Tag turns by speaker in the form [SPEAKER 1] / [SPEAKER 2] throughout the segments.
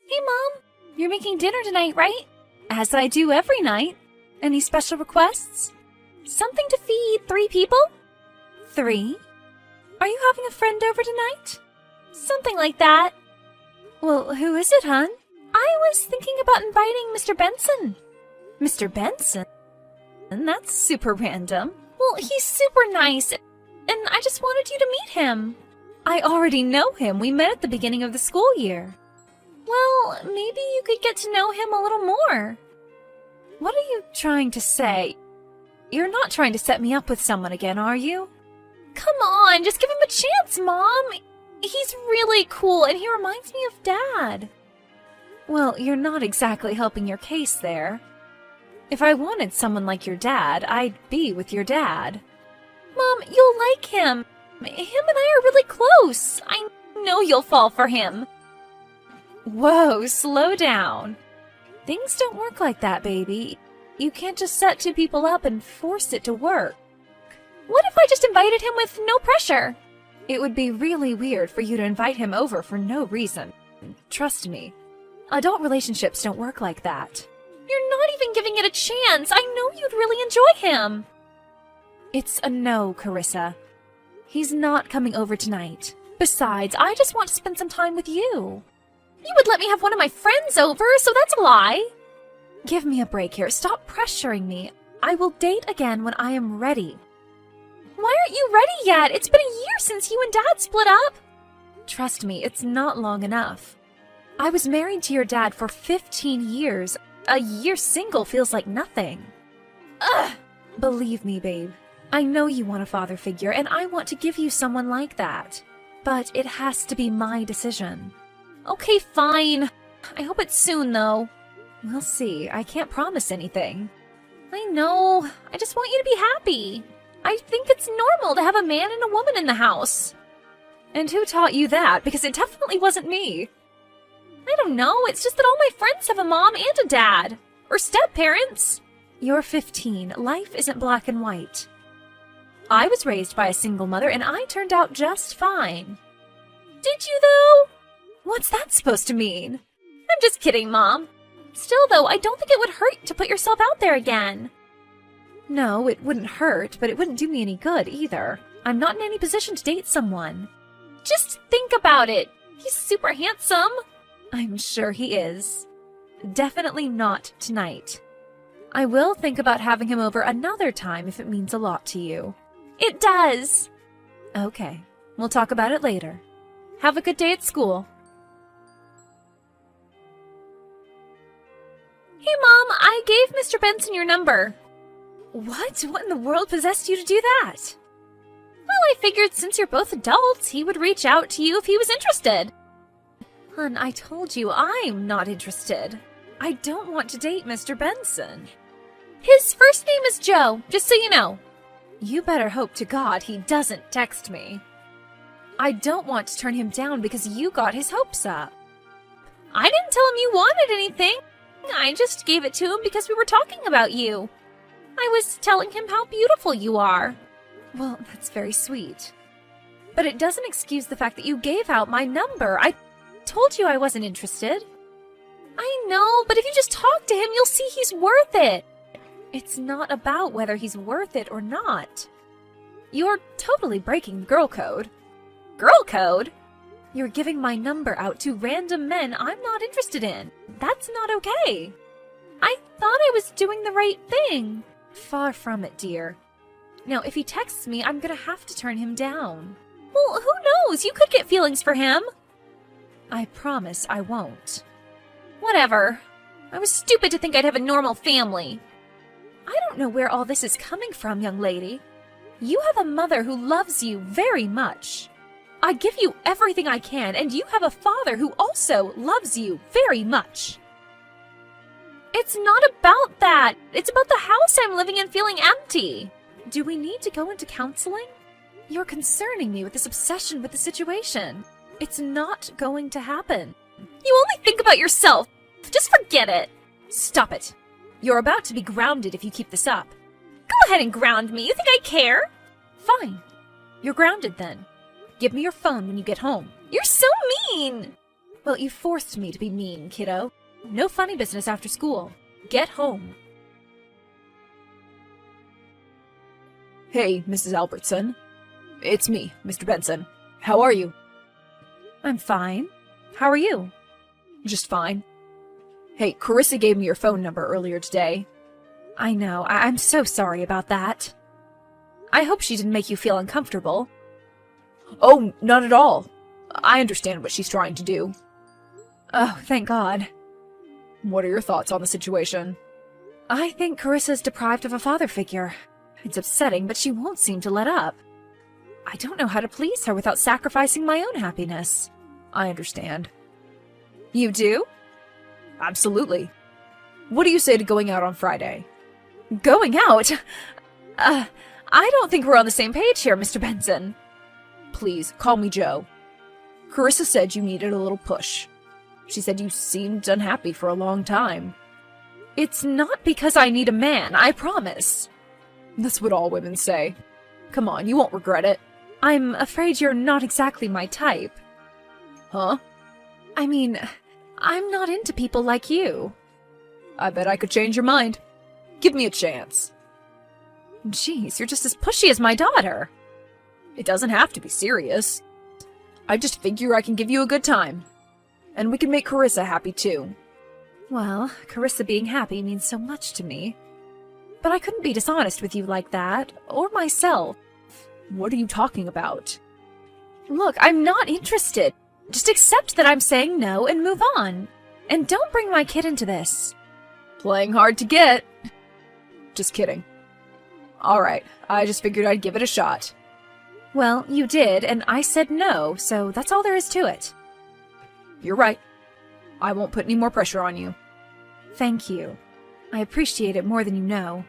[SPEAKER 1] Hey, Mom! You're making dinner tonight, right? As I do every night. Any special requests? Something to feed 3 people? 3? Are you having a friend over tonight? Something like that. Well, who is it, hon? I was thinking about inviting Mr. Benson. Mr. Benson? That's super random. Well, he's super nice, and I just wanted you to meet him. I already know him. We met at the beginning of the school year. Well, maybe you could get to know him a little more. What are you trying to say? You're not trying to set me up with someone again, are you? Come on, just give him a chance, Mom. He's really cool, and he reminds me of Dad. Well, you're not exactly helping your case there. If I wanted someone like your dad, I'd be with your dad. Mom, you'll like him. Him and I are really close. I know you'll fall for him. Whoa, slow down. Things don't work like that, baby. You can't just set 2 people up and force it to work. What if I just invited him with no pressure? It would be really weird for you to invite him over for no reason. Trust me. Adult relationships don't work like that. You're not even giving it a chance. I know you'd really enjoy him. It's a no, Carissa. He's not coming over tonight. Besides, I just want to spend some time with you. You would let me have one of my friends over, so that's a lie. Give me a break here. Stop pressuring me. I will date again when I am ready. Why aren't you ready yet? It's been a year since you and Dad split up. Trust me, it's not long enough. I was married to your dad for 15 years. A year single feels like nothing. Ugh! Believe me, babe. I know you want a father figure, and I want to give you someone like that. But it has to be my decision. Okay, fine. I hope it's soon, though. We'll see. I can't promise anything. I know. I just want you to be happy. I think it's normal to have a man and a woman in the house. And who taught you that? Because it definitely wasn't me. I don't know. It's just that all my friends have a mom and a dad. Or step-parents. You're 15. Life isn't black and white. I was raised by a single mother, and I turned out just fine. Did you, though? What's that supposed to mean? I'm just kidding, Mom. Still, though, I don't think it would hurt to put yourself out there again. No, it wouldn't hurt, but it wouldn't do me any good, either. I'm not in any position to date someone. Just think about it. He's super handsome. I'm sure he is. Definitely not tonight. I will think about having him over another time if it means a lot to you. It does. Okay, we'll talk about it later. Have a good day at school. Hey, Mom, I gave Mr. Benson your number. What? What in the world possessed you to do that? Well, I figured since you're both adults, he would reach out to you if he was interested. Hun, I told you I'm not interested. I don't want to date Mr. Benson. His first name is Joe, just so you know. You better hope to God he doesn't text me. I don't want to turn him down because you got his hopes up. I didn't tell him you wanted anything. I just gave it to him because we were talking about you. I was telling him how beautiful you are. Well, that's very sweet. But it doesn't excuse the fact that you gave out my number. I told you I wasn't interested. I know, but if you just talk to him, you'll see he's worth it. It's not about whether he's worth it or not. You're totally breaking girl code. Girl code? You're giving my number out to random men I'm not interested in. That's not okay. I thought I was doing the right thing. Far from it, dear. Now, if he texts me, I'm gonna have to turn him down. Well, who knows? You could get feelings for him. I promise I won't. Whatever. I was stupid to think I'd have a normal family. I don't know where all this is coming from, young lady. You have a mother who loves you very much. I give you everything I can, and you have a father who also loves you very much. It's not about that. It's about the house I'm living in feeling empty. Do we need to go into counseling? You're concerning me with this obsession with the situation. It's not going to happen. You only think about yourself. Just forget it. Stop it. You're about to be grounded if you keep this up. Go ahead and ground me. You think I care? Fine. You're grounded then. Give me your phone when you get home. You're so mean. Well, you forced me to be mean, kiddo. No funny business after school. Get home.
[SPEAKER 2] Hey, Mrs. Albertson. It's me, Mr. Benson. How are you?
[SPEAKER 1] I'm fine. How are you?
[SPEAKER 2] Just fine. Hey, Carissa gave me your phone number earlier today.
[SPEAKER 1] I know. I'm so sorry about that. I hope she didn't make you feel uncomfortable.
[SPEAKER 2] Oh, not at all. I understand what she's trying to do.
[SPEAKER 1] Oh, thank God.
[SPEAKER 2] What are your thoughts on the situation?
[SPEAKER 1] I think Carissa's deprived of a father figure. It's upsetting, but she won't seem to let up. I don't know how to please her without sacrificing my own happiness.
[SPEAKER 2] I understand.
[SPEAKER 1] You do?
[SPEAKER 2] Absolutely. What do you say to going out on Friday?
[SPEAKER 1] Going out? I don't think we're on the same page here, Mr. Benson.
[SPEAKER 2] Please, call me Joe. Carissa said you needed a little push. She said you seemed unhappy for a long time.
[SPEAKER 1] It's not because I need a man, I promise.
[SPEAKER 2] That's what all women say. Come on, you won't regret it.
[SPEAKER 1] I'm afraid you're not exactly my type.
[SPEAKER 2] Huh?
[SPEAKER 1] I mean, I'm not into people like you.
[SPEAKER 2] I bet I could change your mind. Give me a chance.
[SPEAKER 1] Jeez, you're just as pushy as my daughter.
[SPEAKER 2] It doesn't have to be serious. I just figure I can give you a good time. And we can make Carissa happy too.
[SPEAKER 1] Well, Carissa being happy means so much to me. But I couldn't be dishonest with you like that, or myself.
[SPEAKER 2] What are you talking about?
[SPEAKER 1] Look, I'm not interested. Just accept that I'm saying no and move on. And don't bring my kid into this.
[SPEAKER 2] Playing hard to get. Just kidding. Alright, I just figured I'd give it a shot.
[SPEAKER 1] Well, you did, and I said no, so that's all there is to it.
[SPEAKER 2] You're right. I won't put any more pressure on you.
[SPEAKER 1] Thank you. I appreciate it more than you know.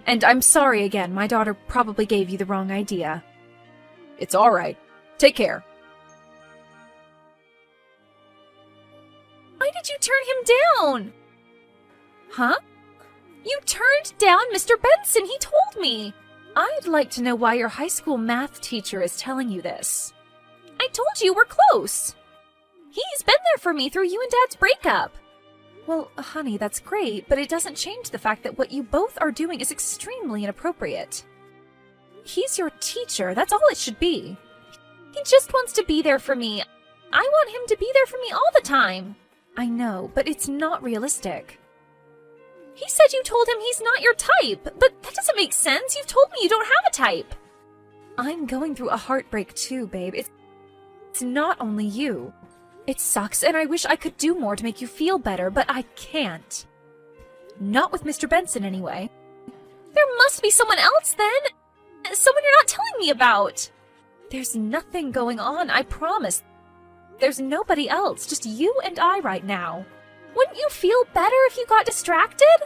[SPEAKER 1] And I'm sorry again, my daughter probably gave you the wrong idea.
[SPEAKER 2] It's alright. Take care.
[SPEAKER 1] Why did you turn him down? Huh? You turned down Mr. Benson, he told me. I'd like to know why your high school math teacher is telling you this. I told you we're close. He's been there for me through you and Dad's breakup. Well, honey, that's great, but it doesn't change the fact that what you both are doing is extremely inappropriate. He's your teacher, that's all it should be. He just wants to be there for me. I want him to be there for me all the time. I know, but it's not realistic. He said you told him he's not your type, but that doesn't make sense. You've told me you don't have a type. I'm going through a heartbreak too, babe. It's not only you. It sucks, and I wish I could do more to make you feel better, but I can't. Not with Mr. Benson, anyway. There must be someone else, then. Someone you're not telling me about. There's nothing going on, I promise. There's nobody else, just you and I right now. Wouldn't you feel better if you got distracted?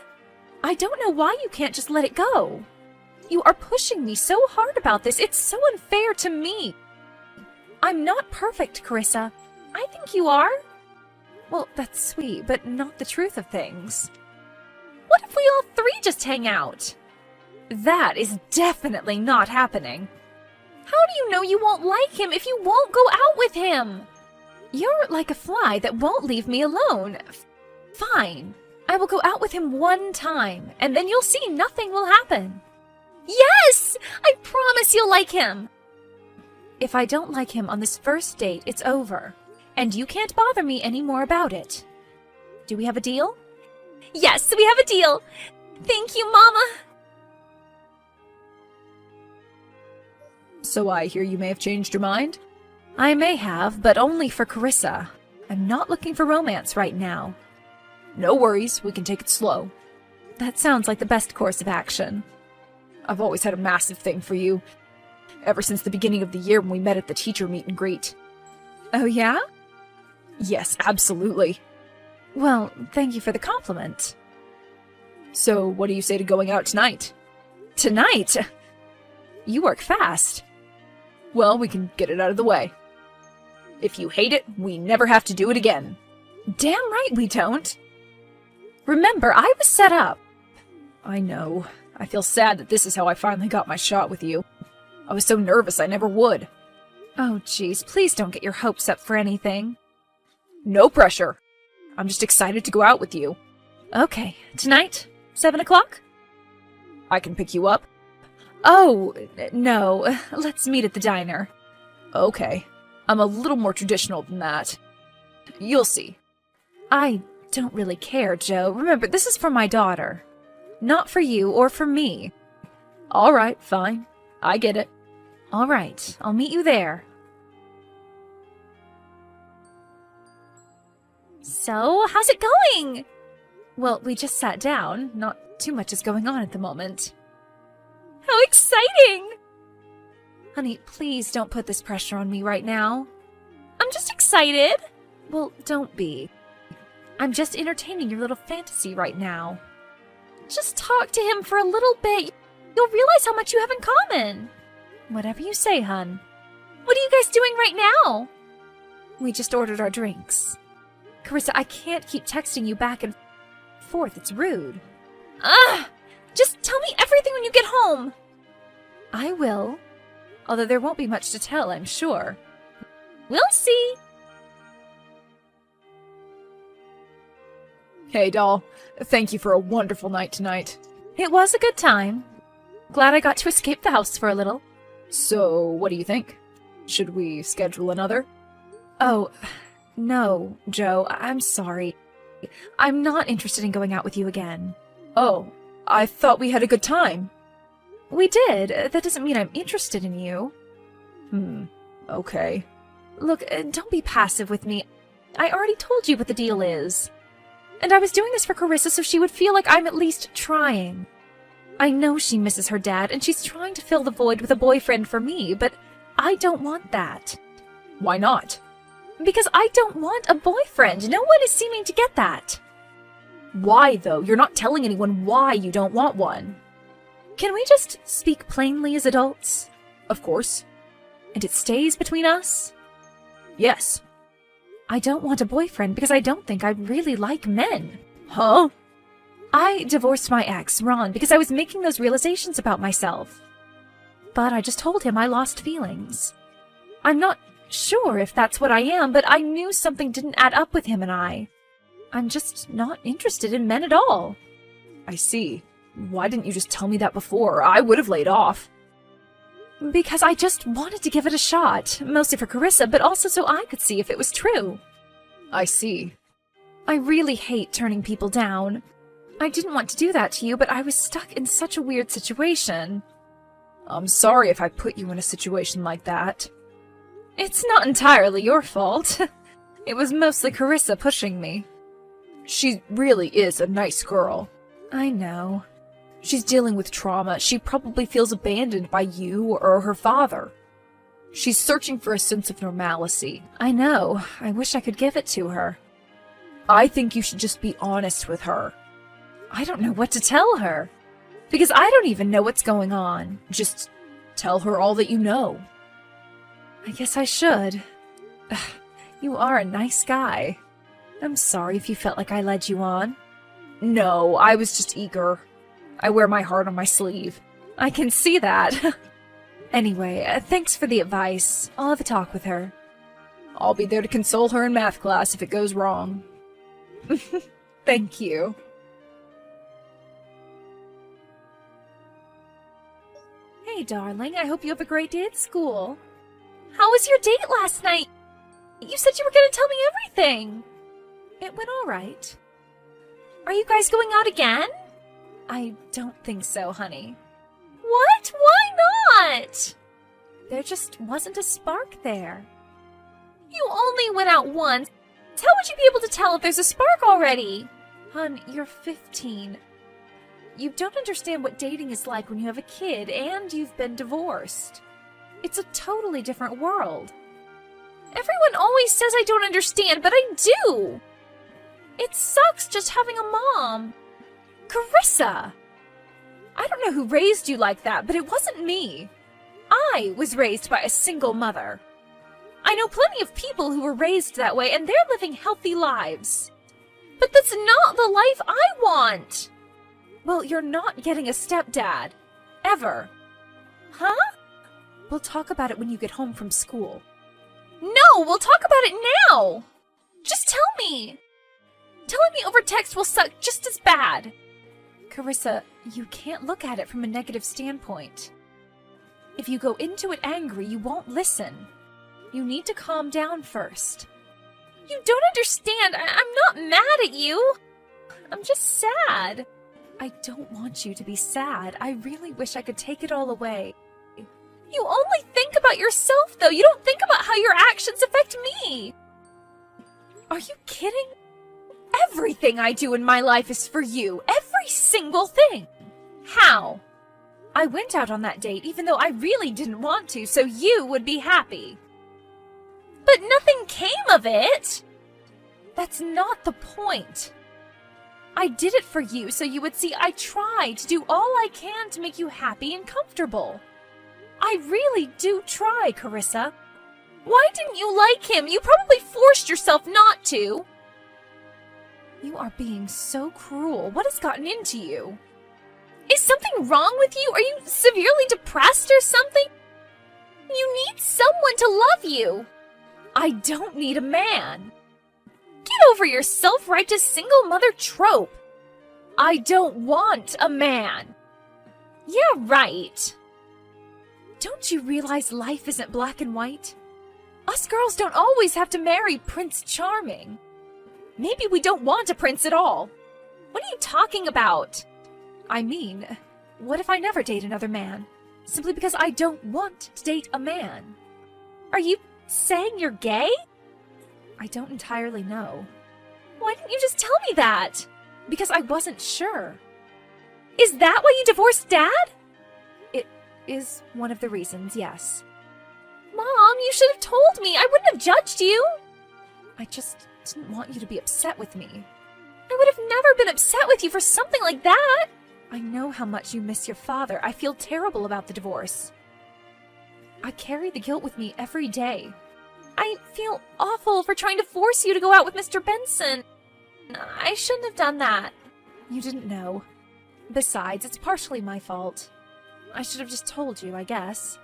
[SPEAKER 1] I don't know why you can't just let it go. You are pushing me so hard about this. It's so unfair to me. I'm not perfect, Carissa. I think you are. Well, that's sweet, but not the truth of things. What if we all three just hang out? That is definitely not happening. How do you know you won't like him if you won't go out with him? You're like a fly that won't leave me alone. Fine. I will go out with him one time, and then you'll see nothing will happen. Yes! I promise you'll like him. If I don't like him on this first date, it's over. And you can't bother me anymore about it. Do we have a deal? Yes, we have a deal. Thank you, Mama.
[SPEAKER 2] So I hear you may have changed your mind?
[SPEAKER 1] I may have, but only for Carissa. I'm not looking for romance right now.
[SPEAKER 2] No worries, we can take it slow.
[SPEAKER 1] That sounds like the best course of action.
[SPEAKER 2] I've always had a massive thing for you. Ever since the beginning of the year when we met at the teacher meet and greet.
[SPEAKER 1] Oh, yeah?
[SPEAKER 2] Yes, absolutely.
[SPEAKER 1] Well, thank you for the compliment.
[SPEAKER 2] So, what do you say to going out tonight?
[SPEAKER 1] Tonight? You work fast.
[SPEAKER 2] Well, we can get it out of the way. If you hate it, we never have to do it again.
[SPEAKER 1] Damn right we don't. Remember, I was set up.
[SPEAKER 2] I know. I feel sad that this is how I finally got my shot with you. I was so nervous I never would.
[SPEAKER 1] Oh, jeez, please don't get your hopes up for anything.
[SPEAKER 2] No pressure. I'm just excited to go out with you.
[SPEAKER 1] Okay, tonight? 7 o'clock?
[SPEAKER 2] I can pick you up.
[SPEAKER 1] Oh, no. Let's meet at the diner.
[SPEAKER 2] Okay. I'm a little more traditional than that. You'll see.
[SPEAKER 1] I don't really care, Joe. Remember, this is for my daughter. Not for you or for me.
[SPEAKER 2] All right, fine. I get it.
[SPEAKER 1] All right, I'll meet you there. So, how's it going? Well, we just sat down. Not too much is going on at the moment. How exciting! Honey, please don't put this pressure on me right now. I'm just excited. Well, don't be. I'm just entertaining your little fantasy right now. Just talk to him for a little bit. You'll realize how much you have in common. Whatever you say, hun. What are you guys doing right now? We just ordered our drinks. Carissa, I can't keep texting you back and forth. It's rude. Just tell me everything when you get home. I will. Although there won't be much to tell, I'm sure. We'll see.
[SPEAKER 2] Hey, doll. Thank you for a wonderful night tonight.
[SPEAKER 1] It was a good time. Glad I got to escape the house for a little.
[SPEAKER 2] So, what do you think? Should we schedule another?
[SPEAKER 1] Oh, no, Joe. I'm sorry. I'm not interested in going out with you again.
[SPEAKER 2] Oh, I thought we had a good time.
[SPEAKER 1] We did. That doesn't mean I'm interested in you.
[SPEAKER 2] Okay.
[SPEAKER 1] Look, don't be passive with me. I already told you what the deal is. And I was doing this for Carissa so she would feel like I'm at least trying. I know she misses her dad, and she's trying to fill the void with a boyfriend for me, but I don't want that.
[SPEAKER 2] Why not?
[SPEAKER 1] Because I don't want a boyfriend. No one is seeming to get that.
[SPEAKER 2] Why, though? You're not telling anyone why you don't want one.
[SPEAKER 1] Can we just speak plainly as adults?
[SPEAKER 2] Of course.
[SPEAKER 1] And it stays between us?
[SPEAKER 2] Yes.
[SPEAKER 1] I don't want a boyfriend because I don't think I really like men.
[SPEAKER 2] Huh?
[SPEAKER 1] I divorced my ex, Ron, because I was making those realizations about myself. But I just told him I lost feelings. I'm not sure if that's what I am, but I knew something didn't add up with him and I. I'm just not interested in men at all.
[SPEAKER 2] I see. Why didn't you just tell me that before? I would have laid off.
[SPEAKER 1] Because I just wanted to give it a shot, mostly for Carissa, but also so I could see if it was true.
[SPEAKER 2] I see.
[SPEAKER 1] I really hate turning people down. I didn't want to do that to you, but I was stuck in such a weird situation.
[SPEAKER 2] I'm sorry if I put you in a situation like that.
[SPEAKER 1] It's not entirely your fault. It was mostly Carissa pushing me.
[SPEAKER 2] She really is a nice girl.
[SPEAKER 1] I know.
[SPEAKER 2] She's dealing with trauma. She probably feels abandoned by you or her father. She's searching for a sense of normalcy.
[SPEAKER 1] I know. I wish I could give it to her.
[SPEAKER 2] I think you should just be honest with her.
[SPEAKER 1] I don't know what to tell her. Because I don't even know what's going on.
[SPEAKER 2] Just tell her all that you know.
[SPEAKER 1] I guess I should. You are a nice guy. I'm sorry if you felt like I led you on.
[SPEAKER 2] No, I was just eager. I wear my heart on my sleeve.
[SPEAKER 1] I can see that. Anyway, thanks for the advice. I'll have a talk with her.
[SPEAKER 2] I'll be there to console her in math class if it goes wrong.
[SPEAKER 1] Thank you. Hey, darling, I hope you have a great day at school. How was your date last night? You said you were going to tell me everything. It went all right. Are you guys going out again? I don't think so, honey. What? Why not? There just wasn't a spark there. You only went out once. How would you be able to tell if there's a spark already? Hun, you're 15. You don't understand what dating is like when you have a kid and you've been divorced. It's a totally different world. Everyone always says I don't understand, but I do. It sucks just having a mom. Carissa! I don't know who raised you like that, but it wasn't me. I was raised by a single mother. I know plenty of people who were raised that way, and they're living healthy lives. But that's not the life I want. Well, you're not getting a stepdad. Ever. Huh? We'll talk about it when you get home from school. No, we'll talk about it now! Just tell me! Telling me over text will suck just as bad. Carissa, you can't look at it from a negative standpoint. If you go into it angry, you won't listen. You need to calm down first. You don't understand. I'm not mad at you. I'm just sad. I don't want you to be sad. I really wish I could take it all away. You only think about yourself, though. You don't think about how your actions affect me. Are you kidding? Everything I do in my life is for you. Every single thing. How? I went out on that date even though I really didn't want to, so you would be happy. But nothing came of it. That's not the point. I did it for you so you would see I tried to do all I can to make you happy and comfortable. I really do try, Carissa. Why didn't you like him? You probably forced yourself not to. You are being so cruel. What has gotten into you? Is something wrong with you? Are you severely depressed or something? You need someone to love you. I don't need a man. Get over your self-righteous single mother trope. I don't want a man. Yeah, right. Don't you realize life isn't black and white? Us girls don't always have to marry Prince Charming. Maybe we don't want a prince at all. What are you talking about? I mean, what if I never date another man? Simply because I don't want to date a man. Are you saying you're gay? I don't entirely know. Why didn't you just tell me that? Because I wasn't sure. Is that why you divorced Dad? It is one of the reasons, yes. Mom, you should have told me. I wouldn't have judged you. I just didn't want you to be upset with me. I would have never been upset with you for something like that. I know how much you miss your father. I feel terrible about the divorce. I carry the guilt with me every day. I feel awful for trying to force you to go out with Mr. Benson. I shouldn't have done that. You didn't know. Besides, it's partially my fault. I should have just told you, I guess.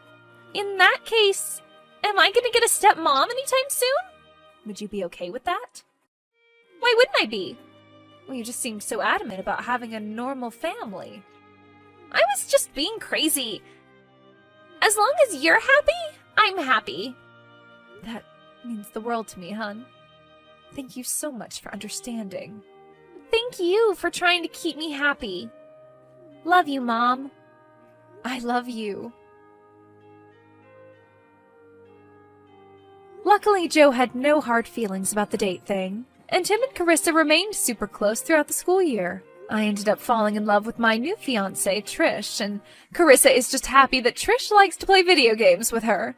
[SPEAKER 1] In that case, am I going to get a stepmom anytime soon? Would you be okay with that? Why wouldn't I be? Well, you just seemed so adamant about having a normal family. I was just being crazy. As long as you're happy, I'm happy. That means the world to me, hon. Thank you so much for understanding. Thank you for trying to keep me happy. Love you, Mom. I love you. Luckily, Joe had no hard feelings about the date thing, and Tim and Carissa remained super close throughout the school year. I ended up falling in love with my new fiancé, Trish, and Carissa is just happy that Trish likes to play video games with her.